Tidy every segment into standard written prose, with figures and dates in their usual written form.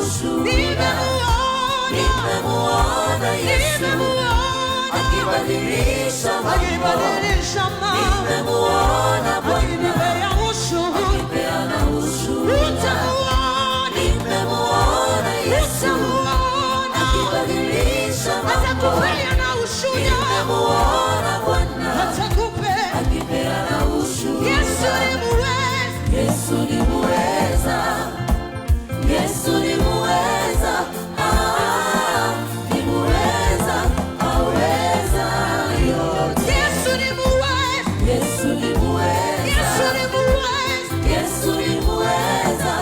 ushuhuda. Nimemuona Yesu akibadilisha mambo. Nimemuona Bwana akipeana ushuhuda. Nimemuona Yesu akibadilisha mambo. Nimemuona Bwana akipeana ushuhuda. Yesu ni muweza. Yesu ni muweza. Ni muweza, aweza yote. Yesu ni muweza. Yesu ni muweza. Yesu ni muweza. Yesu ni muweza.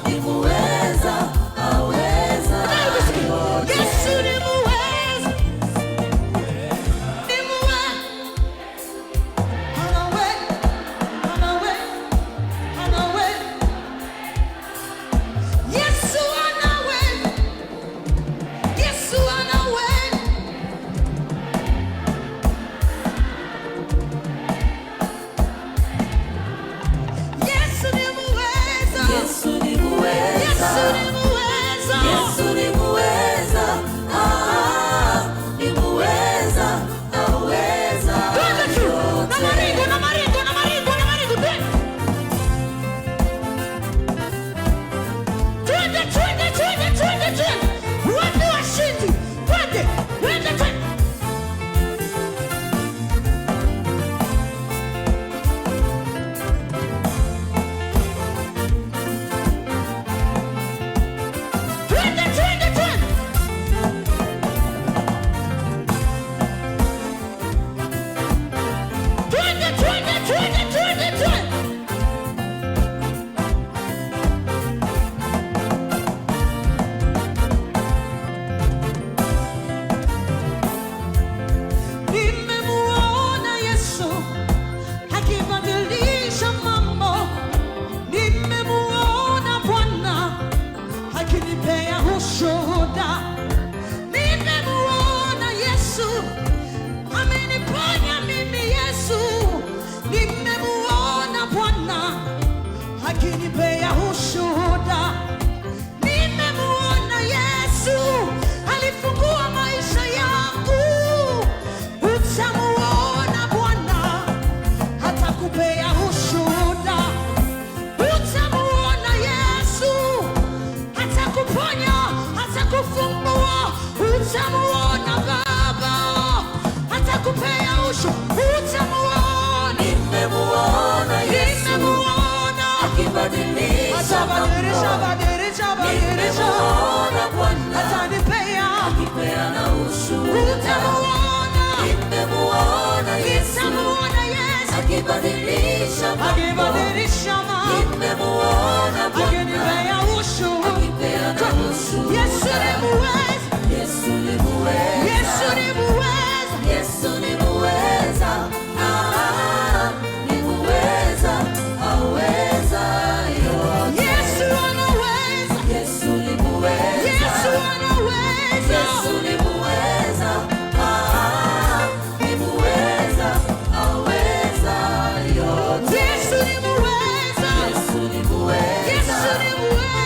Ni muweza, aweza yote. Yesu ni muweza. Ni muweza. Nimemuona Bwana akipeana ushuhuda. Nimemuona Yesu akibadilisha mambo. Nimemuona Bwana akipeana ushuhuda. Yesu ni muweza. Yesu ni muweza. Yesu ni muweza. Yesu ni muweza. Ni muweza, aweza yote. Yesu anaweza. Yesu ni muweza. Yesu anaweza. Yesu ni muweza. Ni muweza, aweza yote. Yesu ni muweza. Yesu ni muweza. Yesu ni muweza.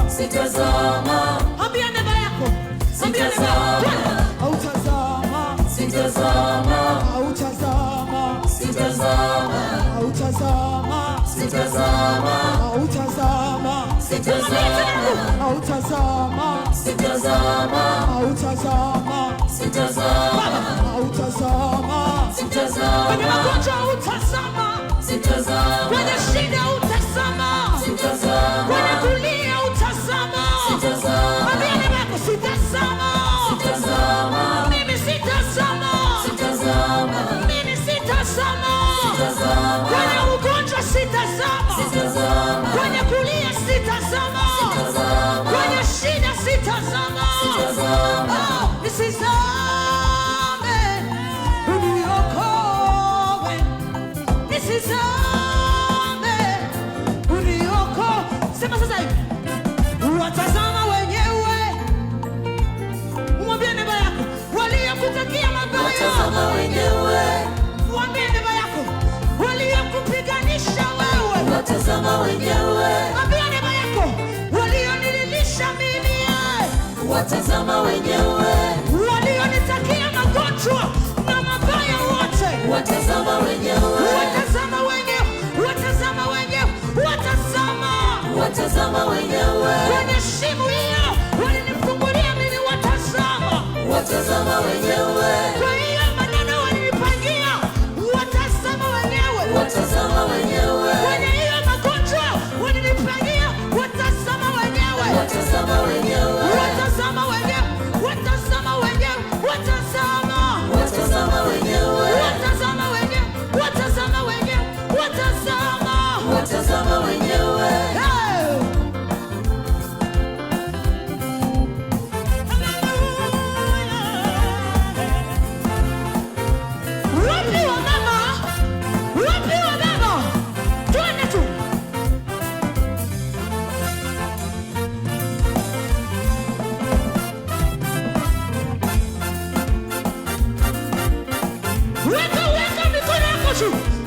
Sitazama, ambia neba yako, ambia neba yako. Hautazama, sitazama, hautazama, sitazama, hautazama, sitazama, hautazama, sitazama, hautazama, sitazama, hautazama, sitazama, hautazama, sitazama. Kwenye magonjwa utazama, sitazama. Kwenye shida utazama, sitazama. Kwenye kulia utazama, sitazama. Ambia neba yako sitazama, sitazama. Mimi sitazama, sitazama. Mimi sitazama, sitazama. Kwenye ugonjwa sitazama, sitazama. Kwenye kulia sitazama, sitazama. Kwenye shida sitazama, sitazama. Oh, nisizame uniokoe, nisizame uniokoe. Sema sasa hivi, watazama wenyewe. Mwambie neba yako waliokutakia mabaya, watazama wenyewe. Mwambie neba yako waliokupiganisha wewe, watazama wenyewe. Ambia neba yako walionililisha mimi, watazama wenyewe. Walionitakia magonjwa na mabaya wote, watazama wenyewe. Watazama wenyewe, watazama wenyewe, watazama, watazama wenyewe. Kwenye shimo hiyo walinifungulia mimi, watazama, watazama wenyewe. Kwa hiyo maneno walinipangia, watazama wenyewe, watazama wenyewe. Kwenye hiyo magonjwa walinipangia, watazama wenyewe, watazama wenyewe. Watazama wenyewe, watazama wenyewe, watazama, watazama wenyewe. Watazama wenyewe, watazama wenyewe, watazama, watazama wenyewe. Wapi wa mama? Wapi wa mama? Twende tu. Weka mikono yako juu.